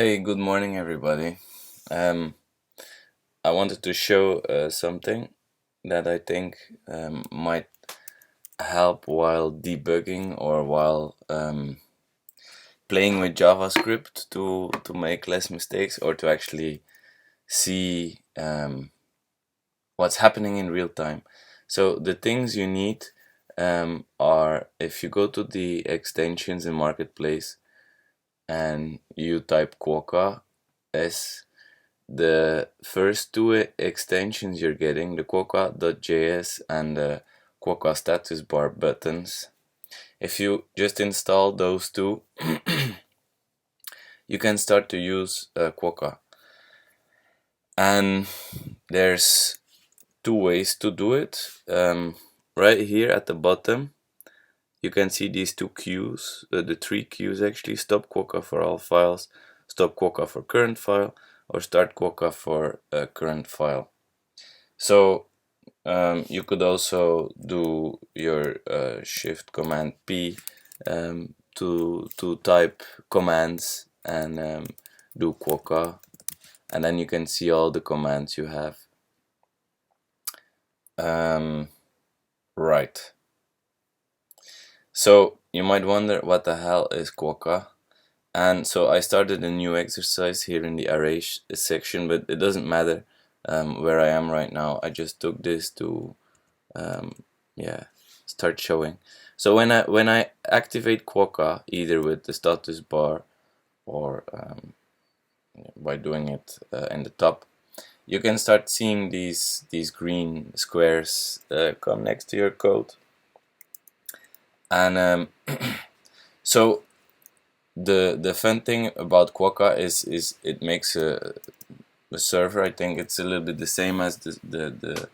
Hey, good morning, everybody. Um, I wanted to show something that I think might help while debugging or while playing with JavaScript to make less mistakes or to actually see what's happening in real time. So the things you need are if you go to the extensions in Marketplace and you type Quokka.js. The first two extensions you're getting, the Quokka.js and the Quokka status bar buttons, if you just install those two, you can start to use Quokka. And there's two ways to do it. Right here at the bottom, you can see these two queues, the three queues actually: stop Quokka for all files, stop Quokka for current file, or start Quokka for a current file. So you could also do your Shift Command P to type commands and do Quokka, and then you can see all the commands you have. Right. So you might wonder what the hell is Quokka, and so I started a new exercise here in the array section, but it doesn't matter where I am right now. I just took this to yeah, start showing. So when I activate Quokka, either with the status bar or by doing it in the top, you can start seeing these green squares come next to your code. And so the fun thing about Quokka is it makes a server. I think it's a little bit the same as the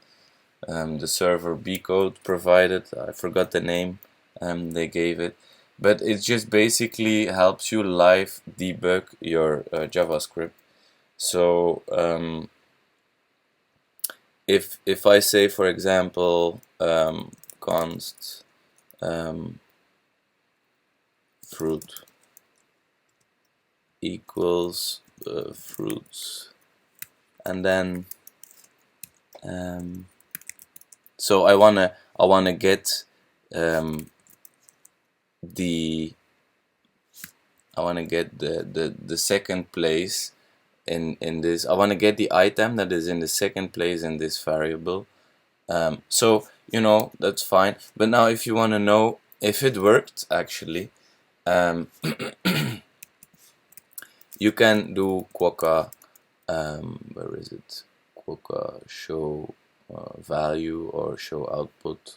server B code provided. I forgot the name they gave it, but it just basically helps you live debug your JavaScript. So if I say, for example, const fruit equals fruits, and then so I wanna get um, the the second place in this. I want to get the item that is in the second place in this variable. So that's fine. But now if you want to know if it worked actually, um, you can do Quokka. Where is it? Quokka show value or show output.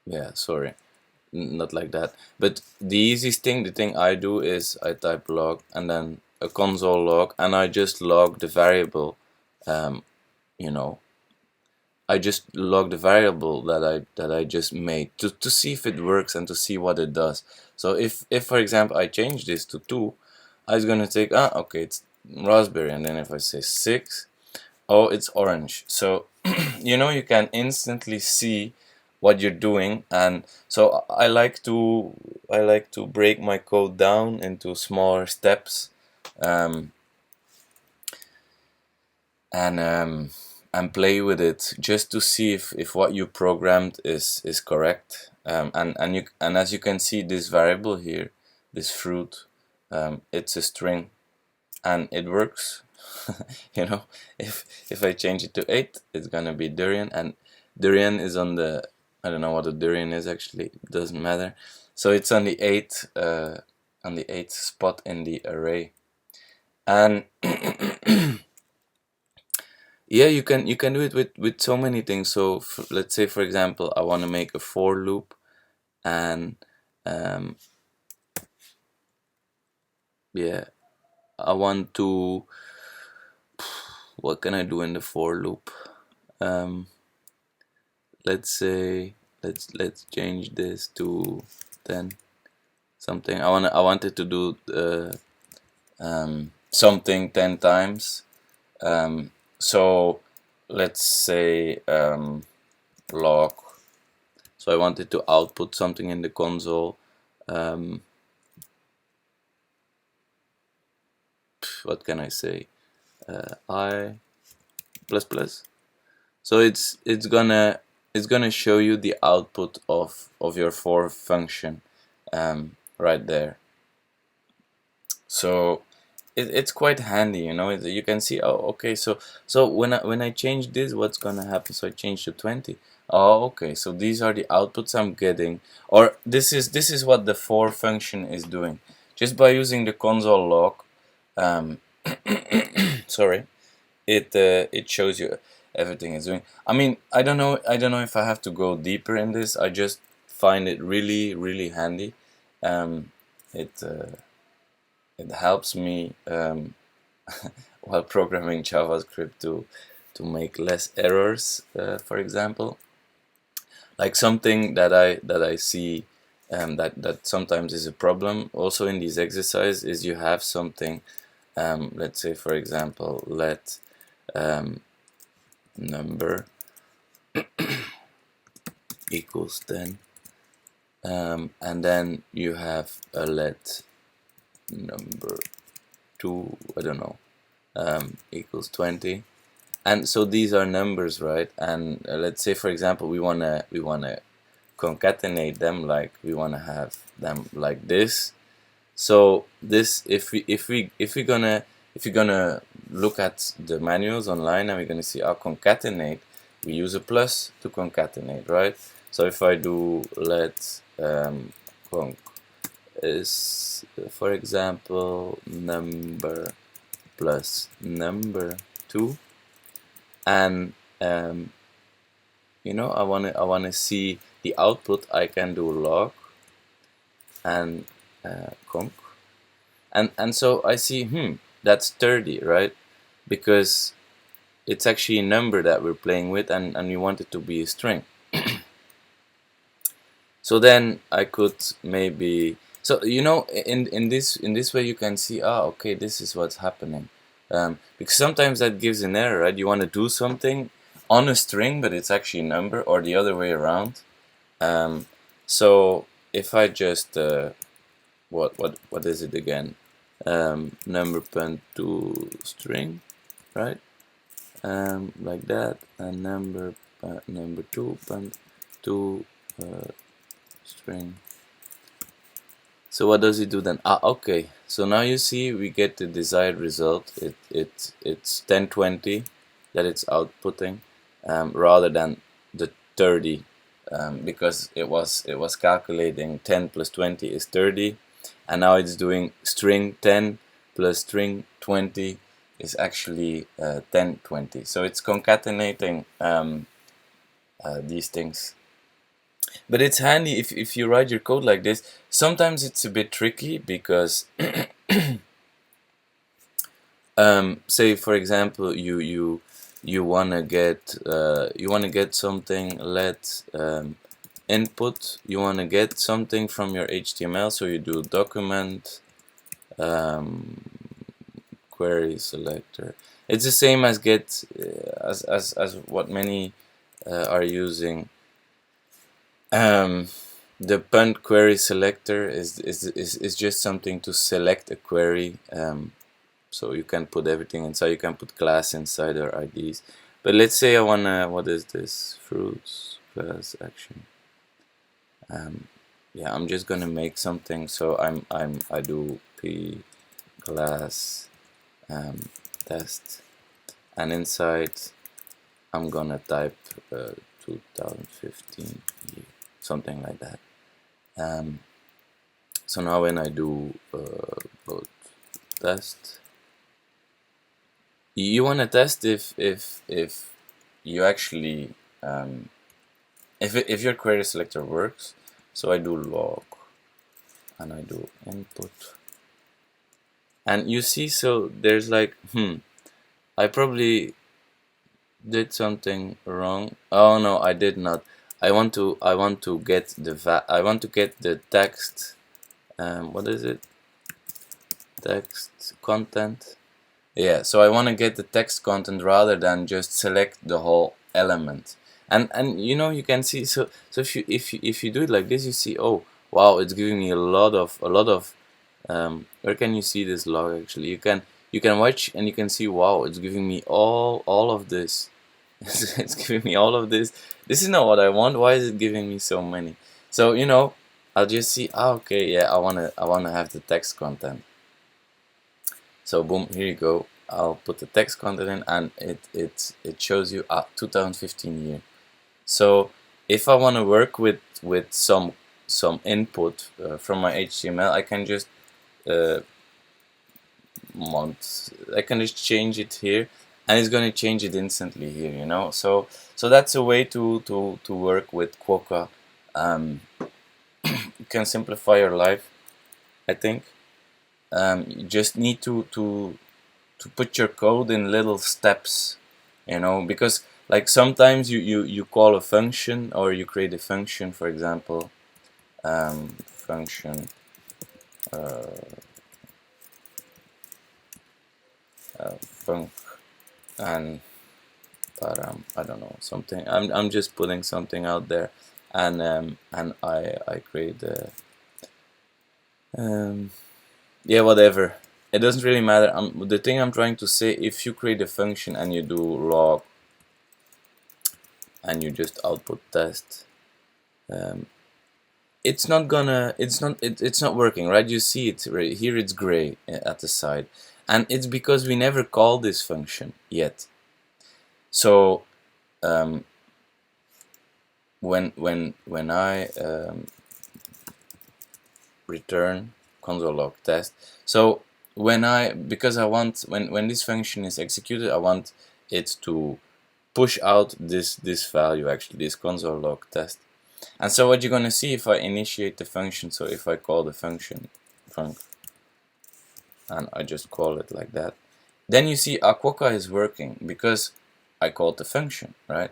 Yeah, sorry. Not like that. But the easiest thing, the thing I do is I type log and then a console log, and I just log the variable. Um, you know, I just log the variable that I just made to see if it works and to see what it does. So if for example I change this to 2, I was gonna take okay, it's raspberry, and then if I say 6, oh, it's orange. So you can instantly see what you're doing. And so I like to break my code down into smaller steps, um, and play with it just to see if what you programmed is correct. And as you can see, this variable here, this fruit, it's a string, and it works. you know if I change it to 8, it's gonna be durian, and durian is on the, I don't know what a durian is actually, it doesn't matter. So it's on the 8th spot in the array. And yeah, you can do it with so many things. So let's say, for example, I want to make a for loop, and um, yeah, I want to, what can I do in the for loop? um, let's say, let's change this to 10 something. I wanted to do something 10 times. So let's say log. So I wanted to output something in the console. what can I say, I plus plus. So it's gonna show you the output of your for function right there. So it's quite handy, you know. You can see, oh, okay, so when I change this, what's gonna happen? So I change to 20. Oh, okay, so these are the outputs I'm getting, or this is what the for function is doing, just by using the console log. Um, sorry, it shows you everything it's doing. I mean, I don't know if I have to go deeper in this. I just find it really really handy. It it helps me while programming JavaScript to make less errors. For example, like something that I see that sometimes is a problem also in these exercises is you have something. Let's say, for example, let number equals 10, and then you have a let number 2, I don't know, equals 20. And so these are numbers, right? And let's say, for example, we wanna concatenate them, like we wanna have them like this. So this, if we're gonna look at the manuals online, and we're gonna see our concatenate, we use a plus to concatenate, right? So if I do let conc is, for example, number plus number 2, and I wanna see the output, I can do log and conc, and so I see, that's 30, right? Because it's actually a number that we're playing with, and we want it to be a string. So then I could maybe, so in this way you can see, okay, this is what's happening, because sometimes that gives an error, right? You want to do something on a string, but it's actually a number, or the other way around. So if I just what is it again? Number pen to string, right? Like that, and number 2 pen to string. So what does it do then? Okay. So now you see we get the desired result. It's 1020 that it's outputting, rather than the 30, because it was calculating 10 plus 20 is 30, and now it's doing string 10 plus string 20 is actually 1020. So it's concatenating these things. But it's handy if you write your code like this. Sometimes it's a bit tricky because, say for example, you wanna get something. Let input. You wanna get something from your HTML, so you do document query selector. It's the same as get as what many are using. The punt query selector is just something to select a query, so you can put everything inside. You can put class inside or IDs. But let's say I wanna, what is this? Fruits class action. Yeah, I'm just gonna make something. So I do p class test, and inside I'm gonna type 2015 year, something like that. So now when I do both test, you want to test if you actually if your query selector works. So I do log and I do input, and you see, so there's like, I probably did something wrong. Oh no, I did not. I want to get the text. What is it? Text content. Yeah, so I want to get the text content rather than just select the whole element. And you can see, so if you do it like this, you see, oh wow, it's giving me a lot of where can you see this log? Actually, you can watch and you can see, wow, it's giving me all of this. It's giving me all of this. This is not what I want. Why is it giving me so many? So I'll just see. Okay, yeah, I wanna have the text content. So boom, here you go. I'll put the text content in, and it shows you 2015 year. So if I want to work with some input from my HTML, I can just uh, I can just change it here, and it's going to change it instantly here. So that's a way to work with Quokka. You can simplify your life, I think. You just need to put your code in little steps, because like sometimes you call a function, or you create a function, for example, function func and I don't know, something. I'm just putting something out there, and I create the yeah, whatever. It doesn't really matter. The thing I'm trying to say, if you create a function and you do log and you just output test, it's not gonna it's not working, right? You see it right here, it's gray at the side, and it's because we never called this function yet. So when I return console log test, so because I want, when this function is executed, I want it to push out this value, actually this console log test. And so what you're gonna see if I initiate the function, so if I call the function func and I just call it like that, then you see Quokka is working because I called the function, right?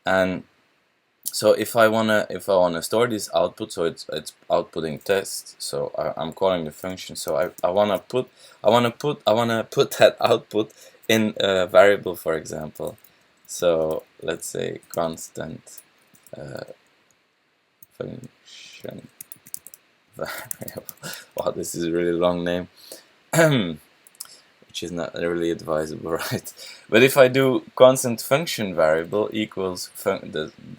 And so if I wanna store this output, so it's outputting test, so I'm calling the function, so I wanna put that output in a variable, for example. So let's say constant function variable. Wow, this is a really long name. Which is not really advisable, right? But if I do constant function variable equals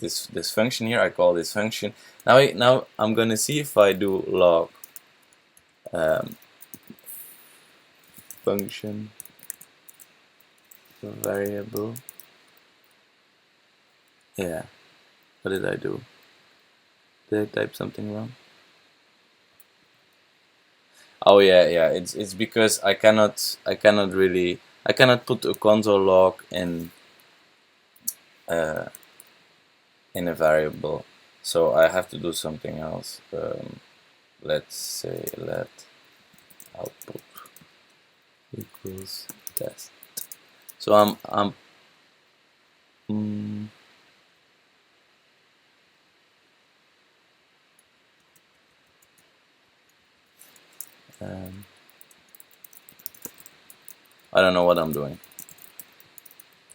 this function here, I call this function. Now I'm gonna see if I do log function variable. Yeah, what did I do? Did I type something wrong? Oh yeah, it's because I cannot put a console log uh, in a variable, so I have to do something else. Let's say let output equals test. So mm, um, I don't know what I'm doing.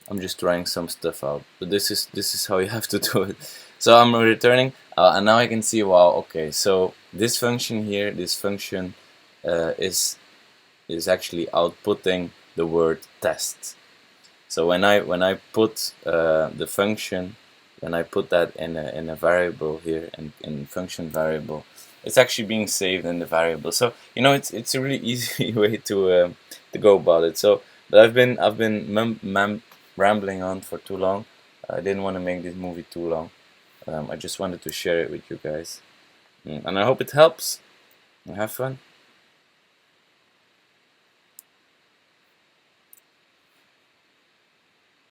I'm just trying some stuff out, but this is how you have to do it. So I'm returning, and now I can see, wow, okay, so this function here, this function is actually outputting the word test. So when I put the function, when I put that in a variable here, in function variable, it's actually being saved in the variable. So it's a really easy way to go about it. So, but I've been rambling on for too long. I didn't want to make this movie too long. I just wanted to share it with you guys, and I hope it helps. Have fun.